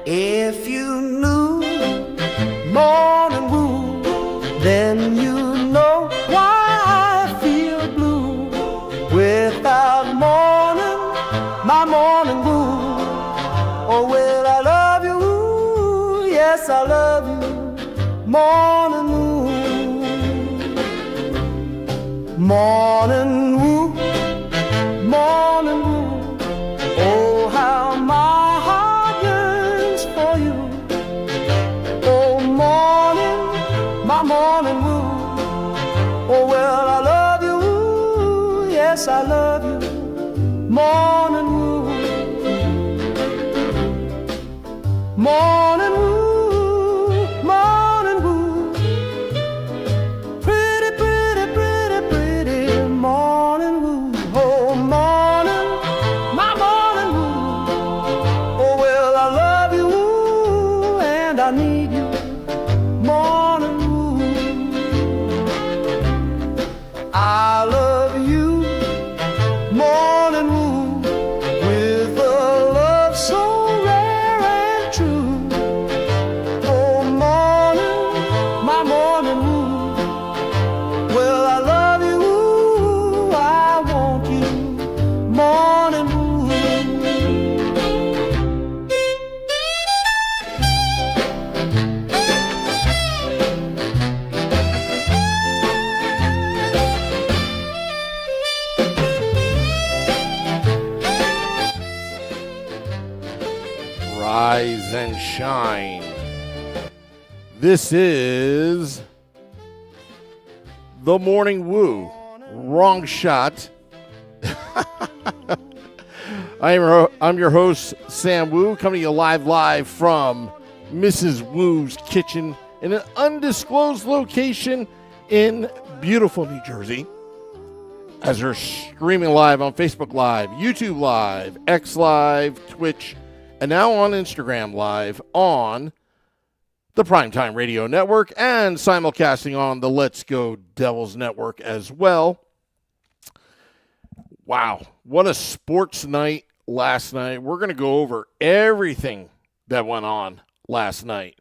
If you knew morning wood, then you know why I feel blue. Without morning, my morning wood. Oh, well, I love you, yes, I love you, morning wood. Morning wood, morning wood. Oh, how my heart yearns for you. Oh, morning, my morning wood. Oh, well, I love you, yes, I love you, morning wood. Morning wood, morning wood. Pretty, pretty, pretty, pretty morning wood. Oh, morning, my morning wood. Oh, well, I love you and I need you, morning wood. I love you, morning wood, with a love so rare and true. Oh, morning, my morning wood. Well, I love you, I want you, morning wood. Rise and shine. This is the Morning Woo. Wrong shot. I'm your host, Sam Woo, coming to you live from Mrs. Woo's kitchen in an undisclosed location in beautiful New Jersey. As we're streaming live on Facebook Live, YouTube Live, X Live, Twitch, and now on Instagram Live on the Primetime Radio Network and simulcasting on the Let's Go Devils Network as well. Wow, what a sports night last night. We're going to go over everything that went on last night.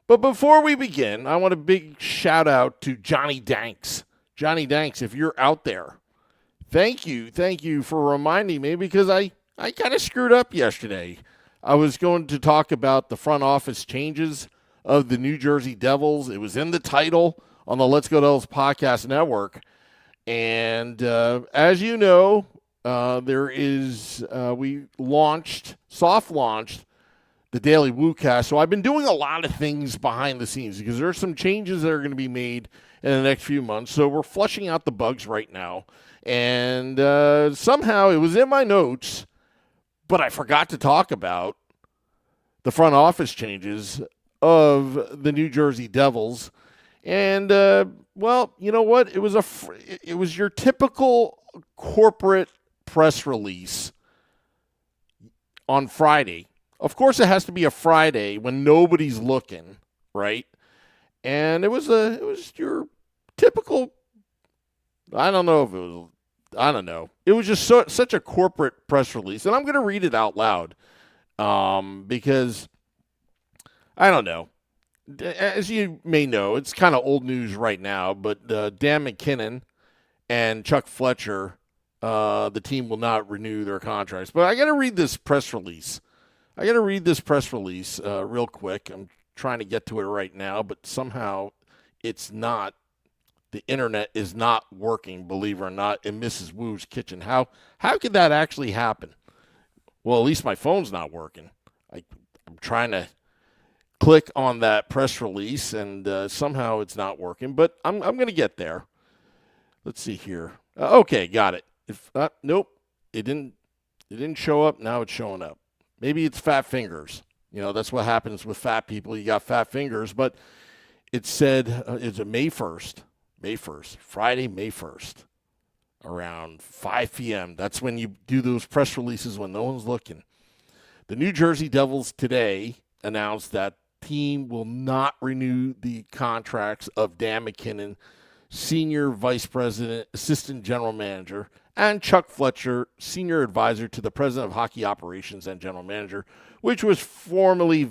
But before we begin, I want a big shout out to Johnny Danks. Johnny Danks, if you're out there, thank you for reminding me, because I kind of screwed up yesterday. I was going to talk about the front office changes of the New Jersey Devils. It was in the title on the Let's Go Devils podcast network. And as you know, we soft launched the Daily WooCast. So I've been doing a lot of things behind the scenes because there are some changes that are going to be made in the next few months. So we're flushing out the bugs right now. And somehow it was in my notes, but I forgot to talk about the front office changes of the New Jersey Devils. And, well, you know what? It was your typical corporate press release on Friday. Of course, it has to be a Friday when nobody's looking, right? And it was your typical, I don't know. It was just such a corporate press release. And I'm going to read it out loud because, I don't know. As you may know, it's kind of old news right now, but Dan McKinnon and Chuck Fletcher, the team will not renew their contracts. But I got to read this press release. Real quick. I'm trying to get to it right now, but somehow it's not. The internet is not working, believe it or not, in Mrs. Woo's kitchen. How could that actually happen? Well, at least my phone's not working. I'm trying to click on that press release, and somehow it's not working. But I'm going to get there. Let's see here. Okay, got it. Nope, it didn't show up. Now it's showing up. Maybe it's fat fingers. You know, that's what happens with fat people. You got fat fingers. But it said it's May 1st. Friday, May 1st, around 5 p.m. That's when you do those press releases when no one's looking. The New Jersey Devils today announced that team will not renew the contracts of Dan McKinnon, Senior Vice President, Assistant General Manager, and Chuck Fletcher, Senior Advisor to the President of Hockey Operations and General Manager, which was formerly,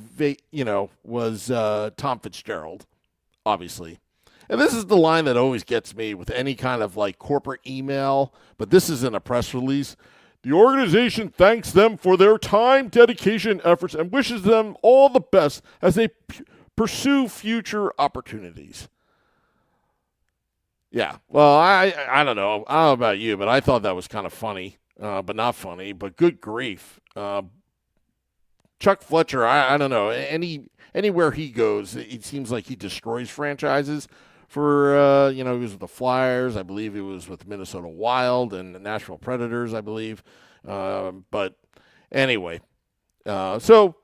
was Tom Fitzgerald, obviously. And this is the line that always gets me with any kind of like corporate email, but this is in a press release. The organization thanks them for their time, dedication, efforts, and wishes them all the best as they pursue future opportunities. Yeah, well, I don't know. I don't know about you, but I thought that was kind of funny, but not funny. But good grief. Chuck Fletcher, I don't know. Anywhere he goes, it seems like he destroys franchises. For, he was with the Flyers. I believe he was with Minnesota Wild and the Nashville Predators, I believe. But anyway, so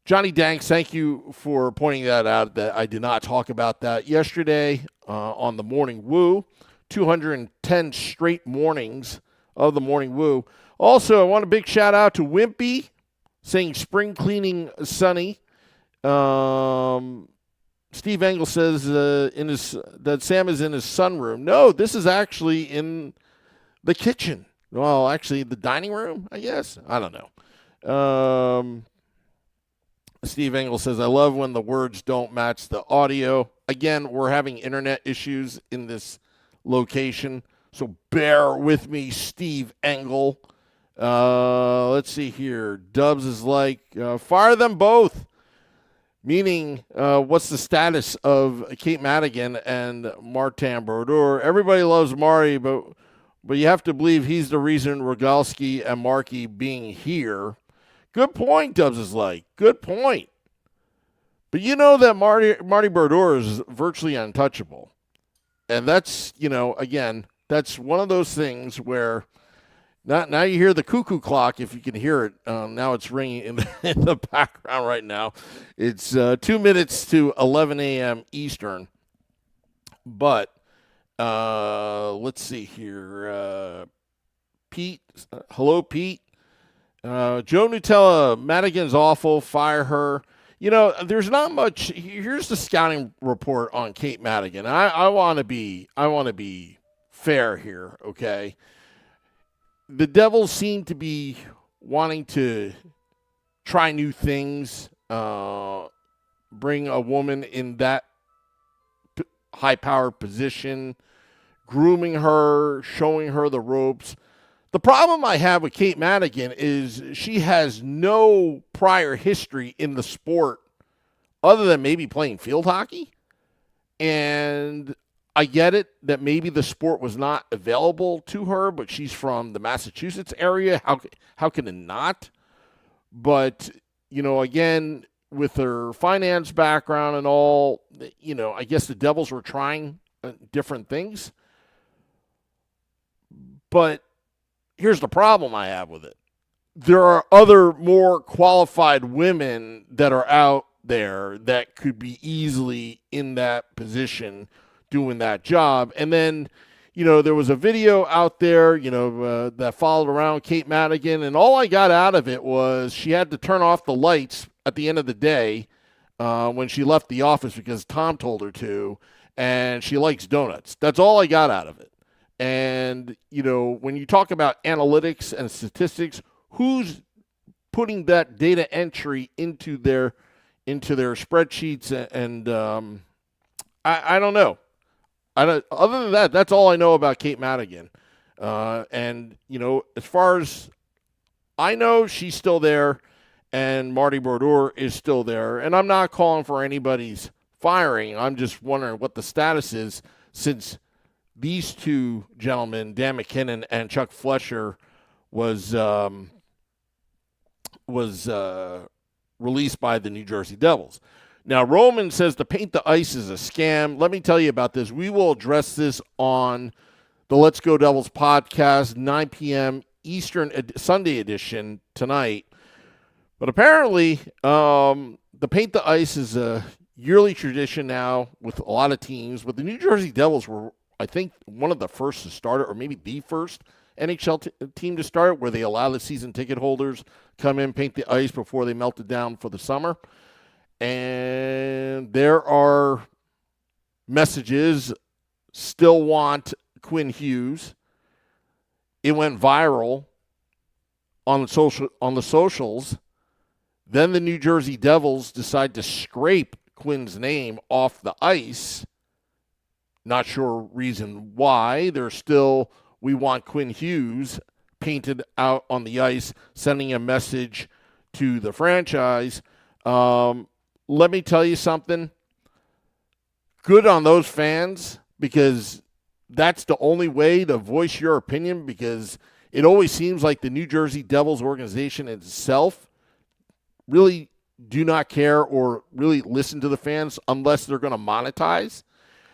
Johnny Danks, thank you for pointing that out, that I did not talk about that yesterday on the Morning Woo. 210 straight mornings of the Morning Woo. Also, I want a big shout out to Wimpy saying spring cleaning sunny. Steve Engel says that Sam is in his sunroom. No, this is actually in the kitchen. Well, actually, the dining room, I guess. I don't know. Steve Engel says, I love when the words don't match the audio. Again, we're having internet issues in this location, so bear with me, Steve Engel. Let's see here. Dubs is like, fire them both. Meaning, what's the status of Kate Madigan and Martin Brodeur? Everybody loves Marty, but you have to believe he's the reason Rogalski and Markey being here. Good point, Dubs is like. Good point. But you know that Marty Brodeur is virtually untouchable. And that's, again, that's one of those things where now you hear the cuckoo clock, if you can hear it. Now it's ringing in the background right now. It's 2 minutes to 11 a.m. Eastern. But let's see here. Pete, hello, Pete. Joe Nutella, Madigan's awful. Fire her. There's not much. Here's the scouting report on Kate Madigan. I want to be fair here, okay? The Devils seem to be wanting to try new things, bring a woman in that high-powered position, grooming her, showing her the ropes. The problem I have with Kate Madigan is she has no prior history in the sport other than maybe playing field hockey. And I get it that maybe the sport was not available to her, but she's from the Massachusetts area. How can it not? But, again, with her finance background and all, I guess the Devils were trying different things. But here's the problem I have with it. There are other more qualified women that are out there that could be easily in that position doing that job. And then, there was a video out there, that followed around Kate Madigan, and all I got out of it was she had to turn off the lights at the end of the day when she left the office because Tom told her to, and she likes donuts. That's all I got out of it. And, when you talk about analytics and statistics, who's putting that data entry into their spreadsheets? And I don't know. Other than that, that's all I know about Kate Madigan. And, as far as I know, she's still there, and Marty Brodeur is still there. And I'm not calling for anybody's firing. I'm just wondering what the status is since these two gentlemen, Dan McKinnon and Chuck Fletcher, was released by the New Jersey Devils. Now, Roman says to paint the ice is a scam. Let me tell you about this. We will address this on the Let's Go Devils podcast, 9 p.m. Eastern Sunday edition tonight. But apparently, the paint the ice is a yearly tradition now with a lot of teams. But the New Jersey Devils were, I think, one of the first to start it, or maybe the first NHL team to start it, where they allow the season ticket holders come in, paint the ice before they melt it down for the summer. And there are messages still want Quinn Hughes. It went viral on the socials. Then the New Jersey Devils decide to scrape Quinn's name off the ice. Not sure reason why. They're still, we want Quinn Hughes painted out on the ice, sending a message to the franchise. Let me tell you something. Good on those fans, because that's the only way to voice your opinion, because it always seems like the New Jersey Devils organization itself really do not care or really listen to the fans unless they're going to monetize.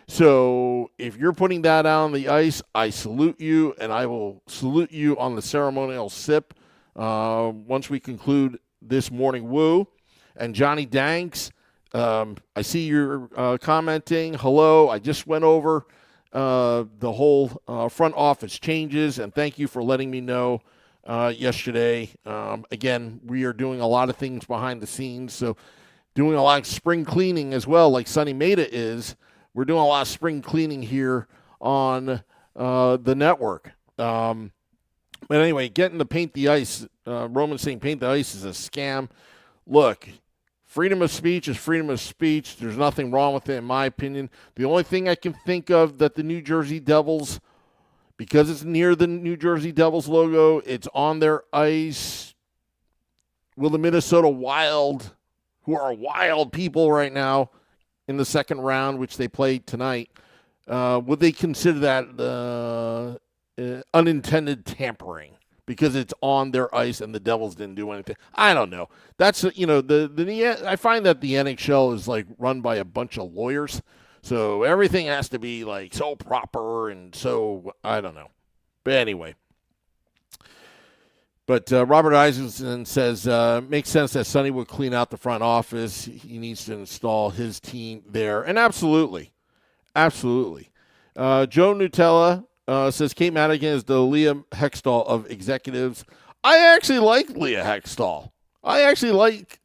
So if you're putting that out on the ice, I salute you, and I will salute you on the ceremonial sip once we conclude this morning woo. And Johnny Danks, I see you're commenting. Hello, I just went over the whole front office changes, and thank you for letting me know yesterday. Again, we are doing a lot of things behind the scenes, so doing a lot of spring cleaning as well, like Sonny Maida is. We're doing a lot of spring cleaning here on the network. But anyway, getting to paint the ice, Roman saying paint the ice is a scam. Look, freedom of speech is freedom of speech. There's nothing wrong with it, in my opinion. The only thing I can think of that the New Jersey Devils, because it's near the New Jersey Devils logo, it's on their ice. Will the Minnesota Wild, who are wild people right now in the second round, which they played tonight, would they consider that unintended tampering because it's on their ice and the Devils didn't do anything? I don't know. That's, I find that the NHL is like run by a bunch of lawyers. So everything has to be like so proper and so, I don't know. But anyway. But Robert Isaacson says, makes sense that Sonny would clean out the front office. He needs to install his team there. And absolutely. Absolutely. Joe Nutella says, Kate Madigan is the Leah Hextall of executives. I actually like Leah Hextall. I actually like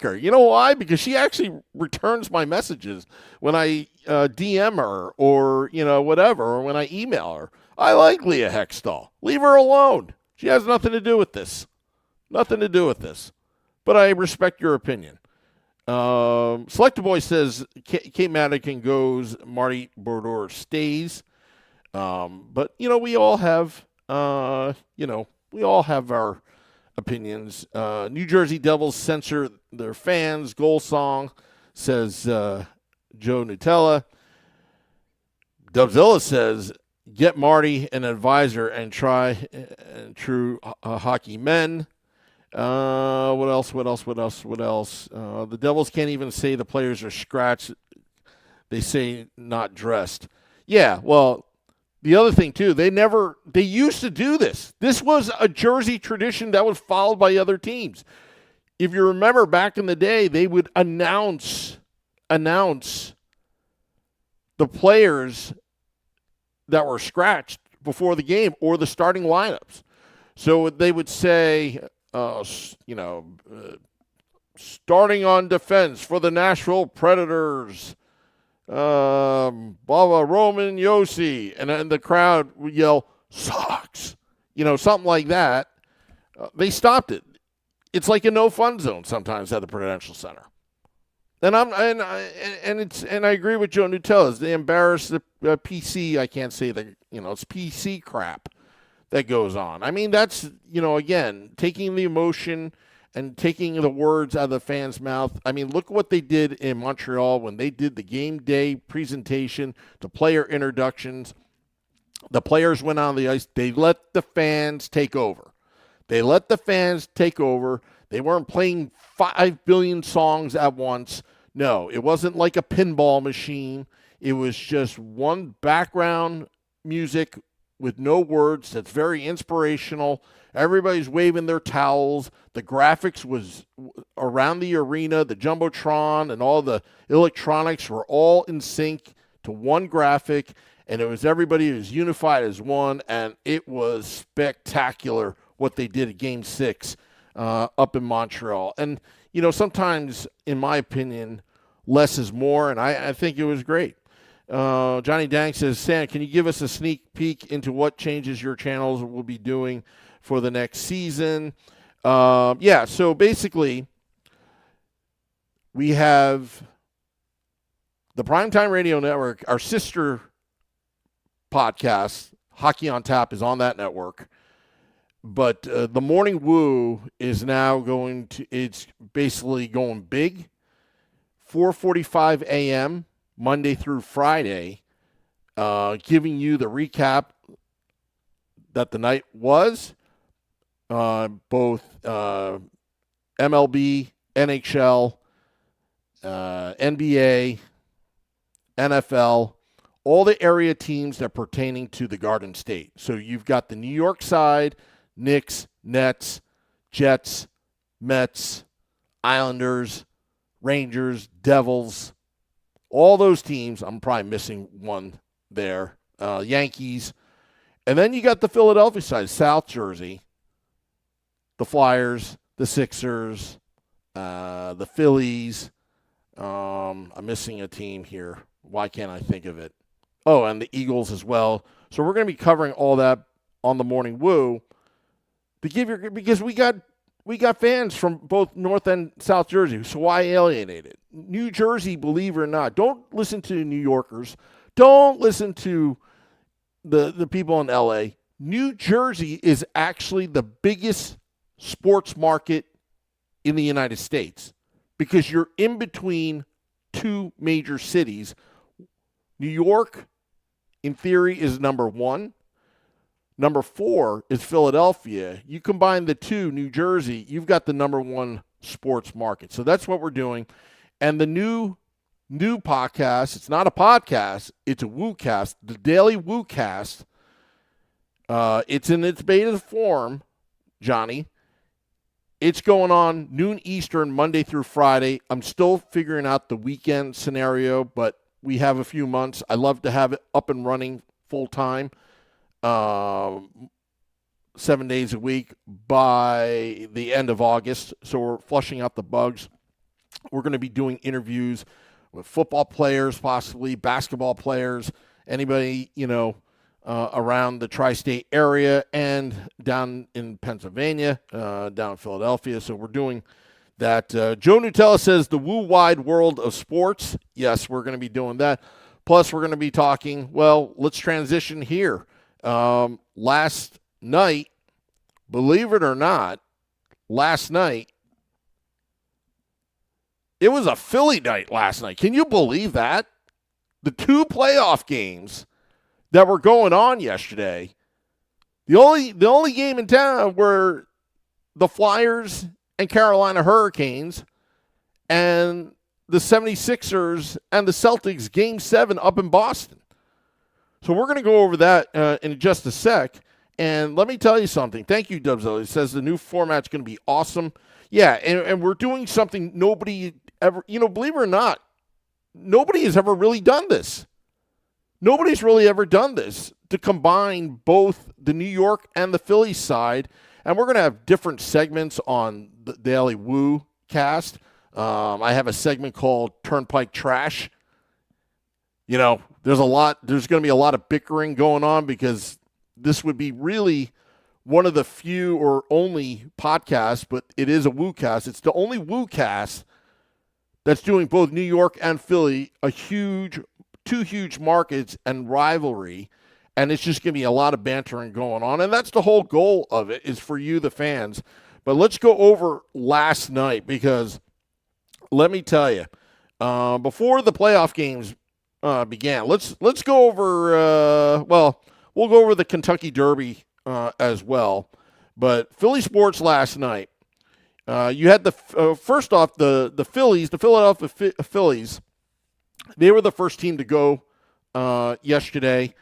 her. You know why? Because she actually returns my messages when I DM her or, whatever, or when I email her. I like Leah Hextall. Leave her alone. She has nothing to do with this. Nothing to do with this. But I respect your opinion. Selector Boy says Kate Madigan goes, Marty Brodeur stays. But, we all have, we all have our opinions. New Jersey Devils censor their fans. Goal song, says Joe Nutella. Dubzilla says, get Marty an advisor and try true hockey men. What else? The Devils can't even say the players are scratched. They say not dressed. Yeah, well, the other thing, too, they used to do this. This was a Jersey tradition that was followed by other teams. If you remember back in the day, they would announce the players that were scratched before the game or the starting lineups. So they would say, starting on defense for the Nashville Predators, Roman Josi, and then the crowd would yell, sucks, something like that. They stopped it. It's like a no-fun zone sometimes at the Prudential Center. And I agree with Joe Nutella. They embarrass the PC. I can't say that, it's PC crap that goes on. I mean, that's, again, taking the emotion and taking the words out of the fans' mouth. I mean, look what they did in Montreal when they did the game day presentation, the player introductions. The players went on the ice. They let the fans take over. They weren't playing 5 billion songs at once. No, it wasn't like a pinball machine. It was just one background music with no words that's very inspirational. Everybody's waving their towels. The graphics was around the arena, the Jumbotron and all the electronics were all in sync to one graphic, and it was everybody was unified as one, and it was spectacular what they did at Game 6 up in Montreal. And, sometimes, in my opinion, less is more, and I think it was great. Johnny Dang says, Sam, can you give us a sneak peek into what changes your channels will be doing for the next season? Yeah, so basically, we have the Primetime Radio Network, our sister podcast, Hockey on Tap, is on that network. But the Morning Woo is now it's basically going big. 4:45 a.m., Monday through Friday, giving you the recap that the night was. Both MLB, NHL, NBA, NFL, all the area teams that are pertaining to the Garden State. So you've got the New York side, Knicks, Nets, Jets, Mets, Islanders, Rangers, Devils, all those teams. I'm probably missing one there. Yankees. And then you got the Philadelphia side, South Jersey, the Flyers, the Sixers, the Phillies. I'm missing a team here. Why can't I think of it? Oh, and the Eagles as well. So we're going to be covering all that on the Morning Woo because we got fans from both North and South Jersey. So why alienate it? New Jersey, believe it or not, don't listen to New Yorkers. Don't listen to the people in L.A. New Jersey is actually the biggest sports market in the United States because you're in between two major cities. New York, in theory, is number one. Number 4 is Philadelphia. You combine the two, New Jersey, you've got the number one sports market. So that's what we're doing. And the new podcast, it's not a podcast, it's a WooCast, the Daily WooCast. It's in its beta form, Johnny. It's going on noon Eastern, Monday through Friday. I'm still figuring out the weekend scenario, but we have a few months. I love to have it up and running full time. 7 days a week by the end of August. So we're flushing out the bugs. We're going to be doing interviews with football players, possibly basketball players, anybody, around the tri-state area and down in Pennsylvania, down in Philadelphia. So we're doing that. Joe Nutella says the woo wide world of sports. Yes, we're going to be doing that. Plus, we're going to be talking, well, let's transition here. Last night, believe it or not, it was a Philly night last night. Can you believe that? The 2 playoff games that were going on yesterday, the only game in town were the Flyers and Carolina Hurricanes and the 76ers and the Celtics Game 7 up in Boston. So we're going to go over that in just a sec. And let me tell you something. Thank you, Dubzilla. It says the new format's going to be awesome. Yeah, and we're doing something nobody ever, believe it or not, nobody has ever really done this. Nobody's really ever done this, to combine both the New York and the Philly side. And we're going to have different segments on the Daily Woo cast. I have a segment called Turnpike Trash. There's going to be a lot of bickering going on because this would be really one of the few or only podcasts, but it is a WooCast. It's the only WooCast that's doing both New York and Philly, two huge markets and rivalry, and it's just going to be a lot of bantering going on, and that's the whole goal of it, is for you, the fans. But let's go over last night, because let me tell you, before the playoff games began, let's go over, we'll go over the Kentucky Derby as well. But Philly sports last night, you had first off, the Phillies, the Philadelphia Phillies. They were the first team to go yesterday.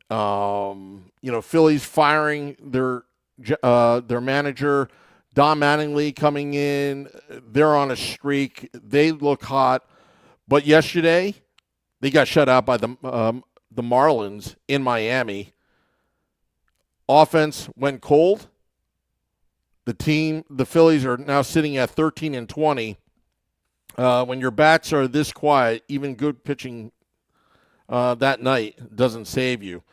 Phillies firing their manager, Don Mattingly, coming in. They're on a streak. They look hot. But yesterday, they got shut out by the Marlins in Miami. Offense went cold. The Phillies are now sitting at 13-20. When your bats are this quiet, even good pitching that night doesn't save you.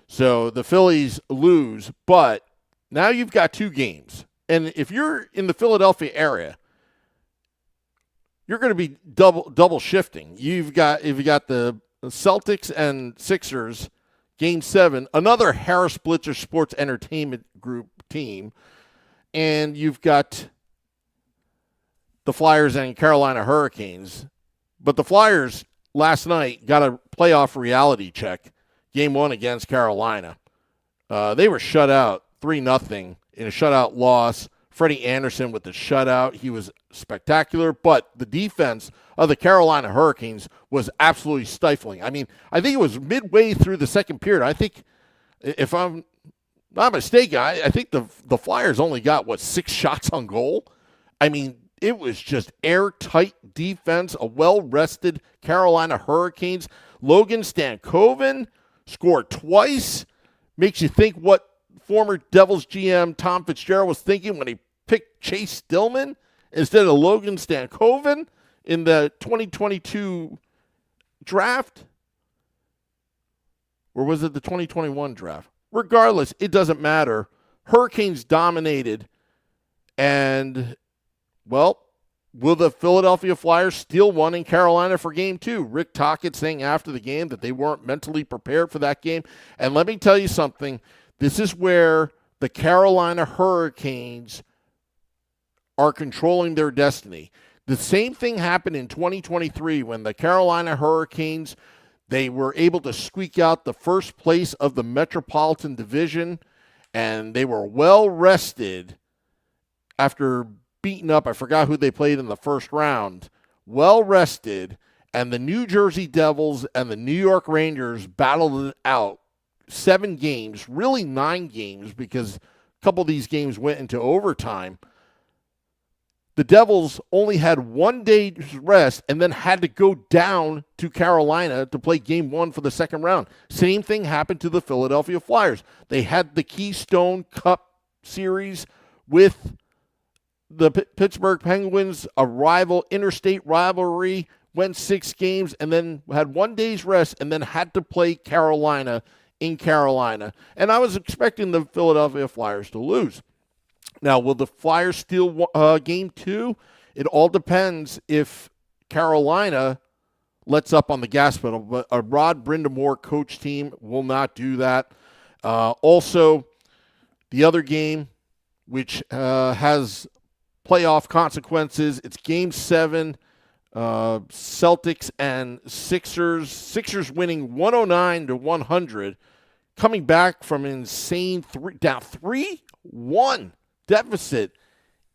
So the Phillies lose, but now you've got 2 games. And if you're in the Philadelphia area, you're going to be double shifting. If you got the Celtics and Sixers, Game 7, another Harris Blitzer Sports Entertainment Group team, and you've got the Flyers and Carolina Hurricanes. But the Flyers last night got a playoff reality check, Game 1 against Carolina. They were shut out 3-0 in a shutout loss. Freddie Anderson with the shutout. He was spectacular, but the defense of the Carolina Hurricanes was absolutely stifling. I mean, I think it was midway through the second period. I think, if I'm not mistaken, I think the Flyers only got, 6 shots on goal? I mean, it was just airtight defense, a well-rested Carolina Hurricanes. Logan Stankoven scored twice. Makes you think what former Devils GM Tom Fitzgerald was thinking when he picked Chase Stillman instead of Logan Stankoven in the 2022 draft. Or was it the 2021 draft? Regardless, it doesn't matter. Hurricanes dominated. And, well, will the Philadelphia Flyers steal one in Carolina for Game 2? Rick Tocchet saying after the game that they weren't mentally prepared for that game. And let me tell you something. This is where the Carolina Hurricanes are controlling their destiny. The same thing happened in 2023 when the Carolina Hurricanes, they were able to squeak out the first place of the Metropolitan Division, and they were well rested after beating up, I forgot who they played in the first round, well rested, and the New Jersey Devils and the New York Rangers battled it out 7 games, really 9 games, because a couple of these games went into overtime. The Devils only had 1 day's rest and then had to go down to Carolina to play Game 1 for the second round. Same thing happened to the Philadelphia Flyers. They had the Keystone Cup series with the Pittsburgh Penguins, a rival, interstate rivalry, went 6 games and then had 1 day's rest and then had to play Carolina in Carolina. And I was expecting the Philadelphia Flyers to lose. Now, will the Flyers steal Game 2? It all depends if Carolina lets up on the gas pedal. But a Rod Brindamore coach team will not do that. Also, the other game, which has playoff consequences, it's Game 7, Celtics and Sixers. Sixers winning 109-100, coming back from an insane down 3-1 deficit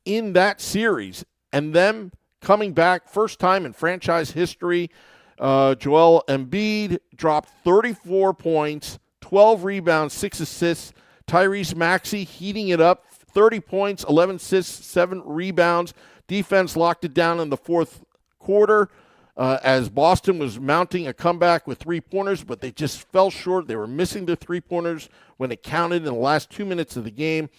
in that series, and them coming back first time in franchise history. Joel Embiid dropped 34 points, 12 rebounds, 6 assists. Tyrese Maxey heating it up, 30 points, 11 assists, 7 rebounds. Defense locked it down in the fourth quarter as Boston was mounting a comeback with 3-pointers, but they just fell short. They were missing the 3-pointers when it counted in the last 2 minutes of the game.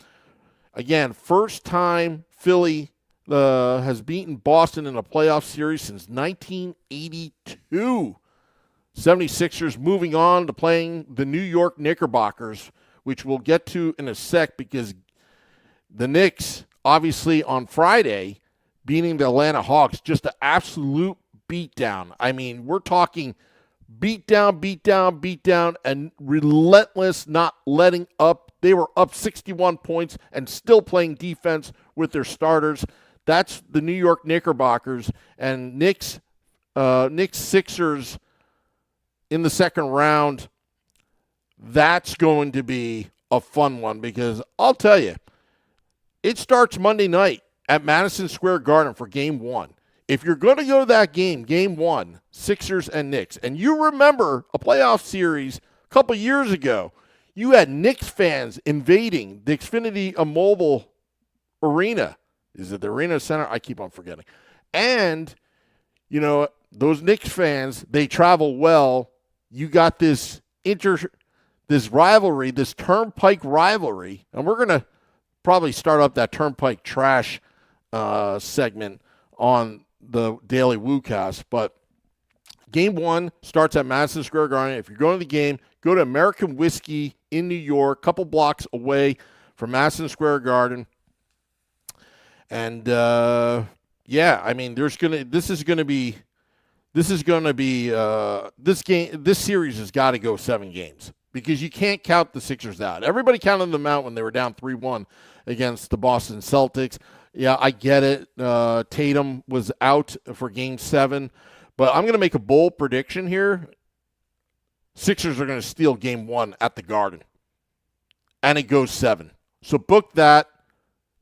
Again, first time Philly has beaten Boston in a playoff series since 1982. 76ers moving on to playing the New York Knickerbockers, which we'll get to in a sec, because the Knicks, obviously on Friday, beating the Atlanta Hawks, just an absolute beatdown. I mean, we're talking beatdown, and relentless, not letting up. They were up 61 points and still playing defense with their starters. That's the New York Knickerbockers. And Knicks Sixers in the second round, that's going to be a fun one, because I'll tell you, it starts Monday night at Madison Square Garden for Game 1. If you're going to go to that game, Game 1, Sixers and Knicks, and you remember a playoff series a couple years ago, you had Knicks fans invading the Xfinity Mobile Arena. Is it the Arena Center? I keep on forgetting. And, you know, those Knicks fans, they travel well. You got this rivalry, this Turnpike rivalry, and we're going to probably start up that Turnpike trash segment on the Daily WooCast, but Game 1 starts at Madison Square Garden. If you're going to the game, go to American Whiskey in New York, a couple blocks away from Madison Square Garden. And yeah, I mean, this series has got to go 7 games because you can't count the Sixers out. Everybody counted them out when they were down 3-1 against the Boston Celtics. Yeah, I get it. Tatum was out for Game 7, but I'm going to make a bold prediction here. Sixers are going to steal Game 1 at the Garden, and it goes 7. So book that.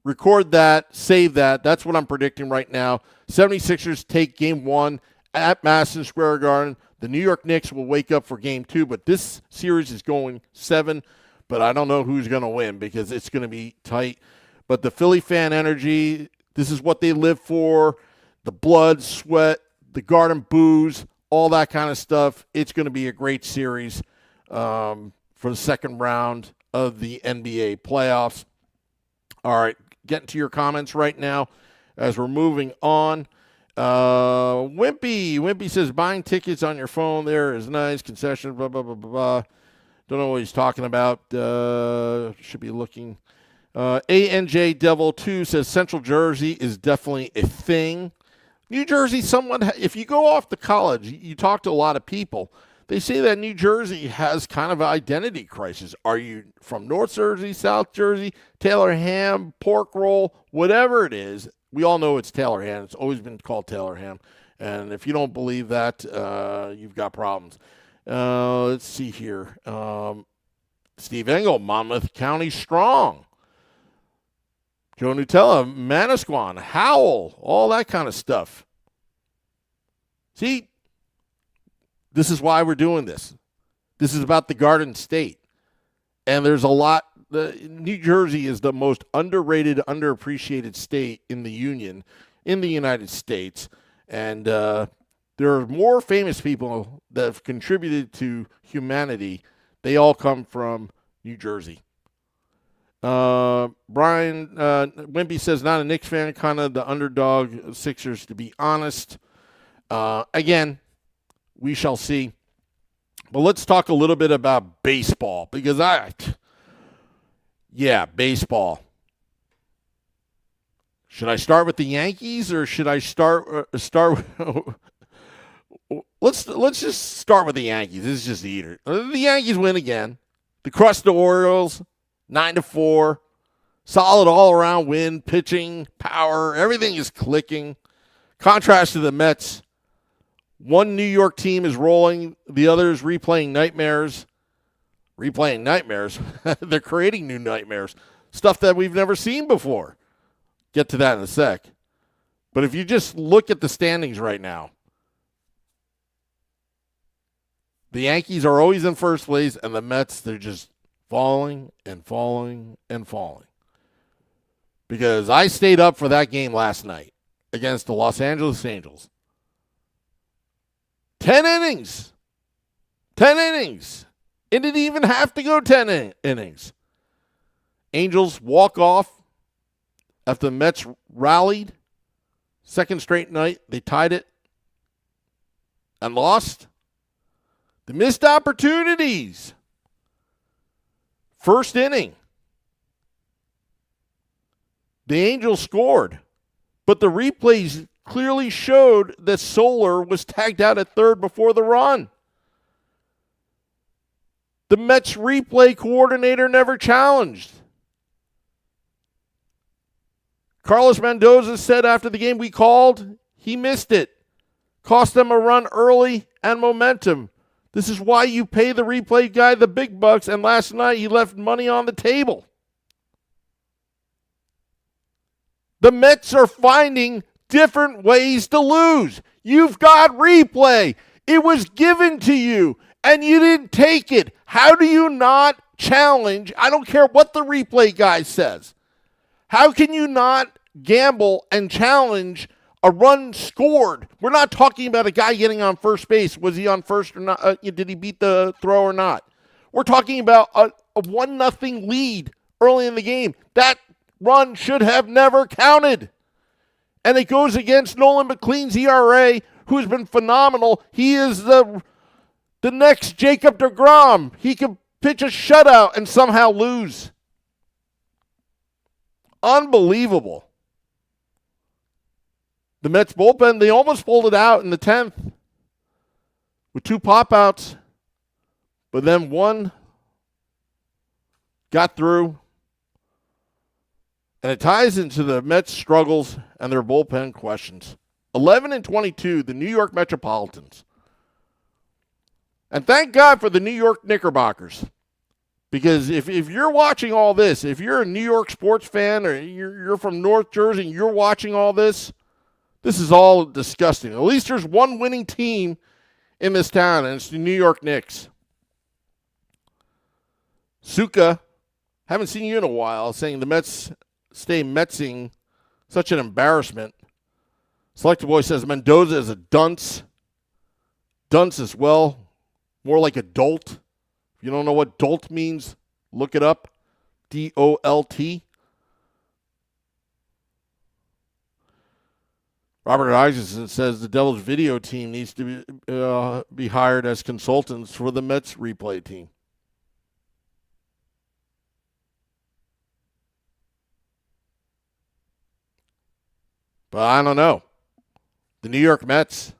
Record that, save that. That's what I'm predicting right now. 76ers take Game 1 at Madison Square Garden. The New York Knicks will wake up for Game 2, but this series is going 7. But I don't know who's going to win because it's going to be tight. But the Philly fan energy, this is what they live for. The blood, sweat, the Garden boos, all that kind of stuff. It's going to be a great series for the second round of the NBA playoffs. All right. Getting to your comments right now as we're moving on. Wimpy says buying tickets on your phone there is nice. Concession, blah, blah, blah, blah, blah. Don't know what he's talking about. Should be looking. ANJ Devil 2 says Central Jersey is definitely a thing. New Jersey, if you go off to college, you talk to a lot of people. They say that New Jersey has kind of an identity crisis. Are you from North Jersey, South Jersey, Taylor ham, pork roll, whatever it is? We all know it's Taylor ham. It's always been called Taylor ham. And if you don't believe that, you've got problems. Let's see here. Steve Engel, Monmouth County strong. Joe Nutella, Manasquan, Howell, all that kind of stuff. See? This is why we're doing this. This is about the Garden State. And there's a lot. New Jersey is the most underrated, underappreciated state in the Union, in the United States. And there are more famous people that have contributed to humanity. They all come from New Jersey. Brian Wimpy says, not a Knicks fan, kind of the underdog Sixers, to be honest. Again, we shall see. But let's talk a little bit about baseball because baseball. Should I start with the Yankees or should I start let's just start with the Yankees. This is just the eater. The Yankees win again. They crushed the Orioles 9-4. Solid all-around win, pitching, power, everything is clicking. Contrast to the Mets. One New York team is rolling, the other is replaying nightmares. Replaying nightmares? They're creating new nightmares. Stuff that we've never seen before. Get to that in a sec. But if you just look at the standings right now, the Yankees are always in first place, and the Mets, they're just falling and falling and falling. Because I stayed up for that game last night against the Los Angeles Angels. 10 innings. 10 innings. It didn't even have to go 10 innings. Angels walk off after the Mets rallied. Second straight night, they tied it and lost. The missed opportunities. First inning. The Angels scored, but the replays clearly showed that Soler was tagged out at third before the run. The Mets replay coordinator never challenged. Carlos Mendoza said after the game we called, he missed it. Cost them a run early and momentum. This is why you pay the replay guy the big bucks, and last night he left money on the table. The Mets are finding different ways to lose. You've got replay. It was given to you, and you didn't take it. How do you not challenge? I don't care what the replay guy says. How can you not gamble and challenge a run scored? We're not talking about a guy getting on first base. Was he on first or not? Did he beat the throw or not? We're talking about a 1-0 lead early in the game. That run should have never counted. And it goes against Nolan McLean's ERA, who's been phenomenal. He is the next Jacob deGrom. He could pitch a shutout and somehow lose. Unbelievable. The Mets bullpen, they almost pulled it out in the 10th with 2 pop-outs, but then one got through. And it ties into the Mets' struggles and their bullpen questions. 11-22, the New York Metropolitans. And thank God for the New York Knickerbockers. Because if you're watching all this, if you're a New York sports fan or you're from North Jersey and you're watching all this, this is all disgusting. At least there's one winning team in this town, and it's the New York Knicks. Suka, haven't seen you in a while, saying the Mets stay Metsing, such an embarrassment. Selector Boy says Mendoza is a dunce. Dunce as well, more like a dolt. If you don't know what dolt means, look it up. D-O-L-T. Robert Isaacson says the Devils video team needs to be hired as consultants for the Mets replay team. But I don't know. The New York Mets,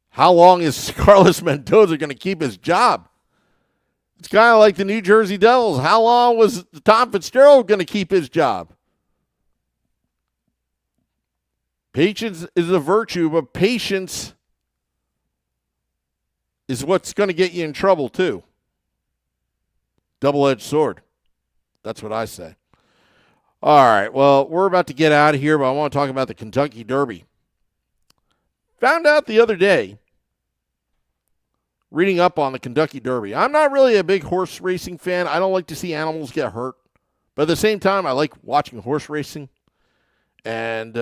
how long is Carlos Mendoza going to keep his job? It's kind of like the New Jersey Devils. How long was Tom Fitzgerald going to keep his job? Patience is a virtue, but patience is what's going to get you in trouble too. Double-edged sword. That's what I say. All right, well, we're about to get out of here, but I want to talk about the Kentucky Derby. Found out the other day, reading up on the Kentucky Derby. I'm not really a big horse racing fan. I don't like to see animals get hurt. But at the same time, I like watching horse racing. And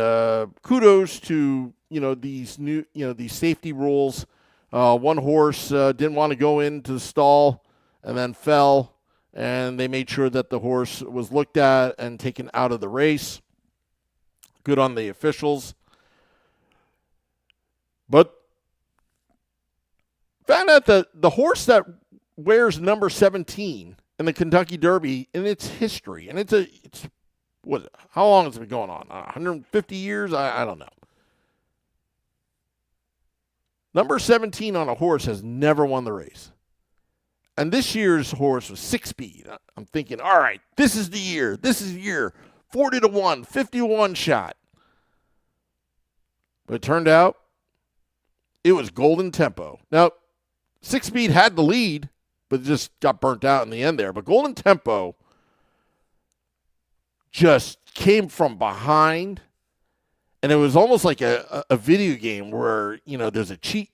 kudos to, these new, these safety rules. One horse didn't want to go into the stall and then fell. And they made sure that the horse was looked at and taken out of the race. Good on the officials. But found out that the horse that wears number 17 in the Kentucky Derby in its history, and it's what is it? How long has it been going on? 150 years? I don't know. Number 17 on a horse has never won the race. And this year's horse was 6-speed. I'm thinking, all right, this is the year. This is the year. 40-1, 51 shot. But it turned out it was Golden Tempo. Now, 6-speed had the lead, but it just got burnt out in the end there. But Golden Tempo just came from behind. And it was almost like a video game where, there's a cheat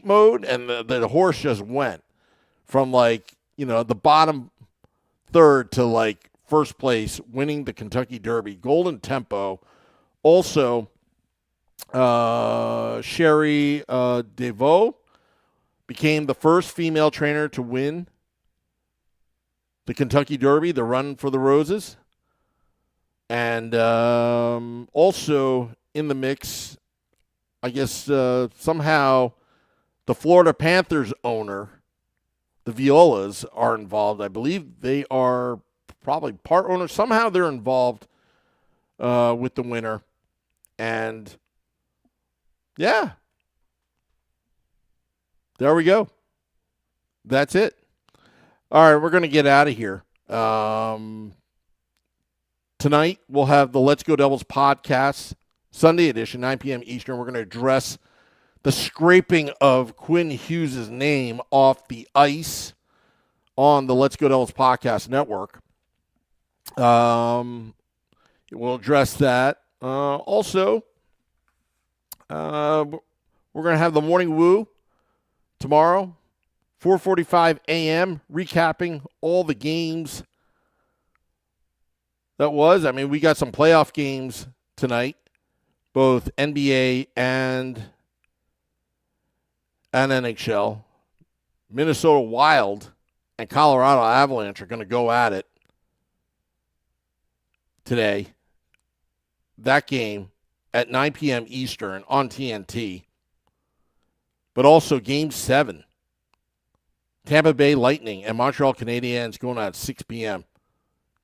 mode and the horse just went from the bottom third to first place, winning the Kentucky Derby. Golden Tempo. Also, Sherry DeVoe became the first female trainer to win the Kentucky Derby, the Run for the Roses. And also in the mix, I guess somehow the Florida Panthers owner, the Violas, are involved. I believe they are probably part owners. Somehow they're involved with the winner. And, yeah, there we go. That's it. All right, we're going to get out of here. Tonight, we'll have the Let's Go Devils podcast, Sunday edition, 9 p.m. Eastern. We're going to address the scraping of Quinn Hughes' name off the ice on the Let's Go Devils podcast network. We'll address that. Also, we're going to have the Morning Woo tomorrow, 4:45 a.m., recapping all the games that was. I mean, we got some playoff games tonight, both NBA and NHL. Minnesota Wild and Colorado Avalanche are going to go at it today. That game at 9 p.m. Eastern on TNT. But also Game 7. Tampa Bay Lightning and Montreal Canadiens going out at 6 p.m.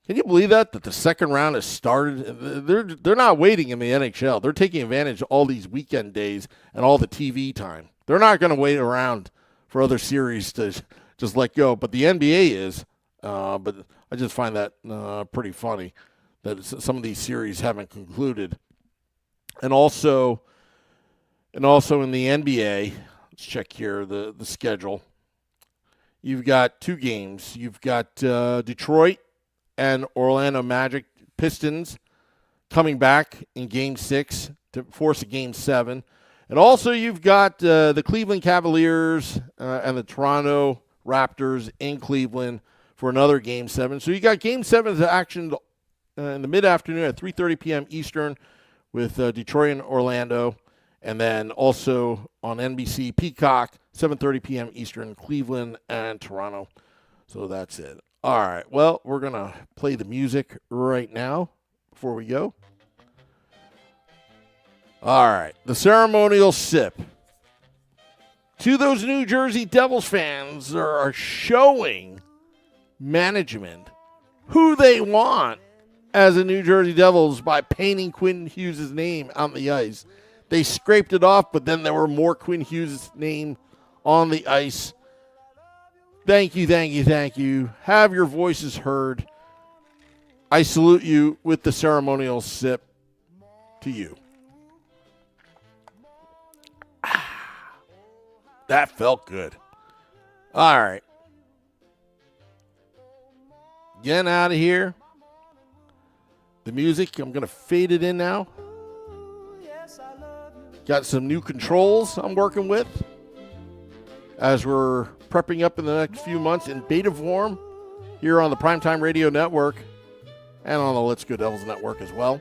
Can you believe that the second round has started? They're not waiting in the NHL. They're taking advantage of all these weekend days and all the TV time. They're not going to wait around for other series to just let go. But the NBA is. But I just find that pretty funny that some of these series haven't concluded. And also in the NBA, let's check here the schedule. You've got two games. You've got Detroit and Orlando Magic Pistons coming back in Game 6 to force a Game 7. And also you've got the Cleveland Cavaliers and the Toronto Raptors in Cleveland for another Game 7. So you got Game 7 to action in the mid-afternoon at 3:30 p.m. Eastern with Detroit and Orlando. And then also on NBC Peacock, 7:30 p.m. Eastern, Cleveland and Toronto. So that's it. All right. Well, we're going to play the music right now before we go. All right. The ceremonial sip. To those New Jersey Devils fans that are showing management who they want as the New Jersey Devils by painting Quinn Hughes' name on the ice. They scraped it off, but then there were more Quinn Hughes' name on the ice. Thank you, thank you, thank you. Have your voices heard. I salute you with the ceremonial sip to you. That felt good. All right. Getting out of here. The music, I'm going to fade it in now. Got some new controls I'm working with as we're prepping up in the next few months in beta form here on the Primetime Radio Network and on the Let's Go Devils Network as well.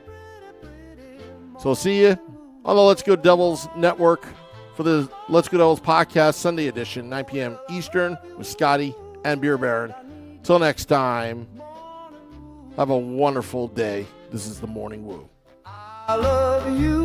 So I'll see you on the Let's Go Devils Network for the Let's Go Devils podcast Sunday edition, 9 p.m. Eastern with Scotty and Beer Baron. Till next time, have a wonderful day. This is the Morning Woo. I love you.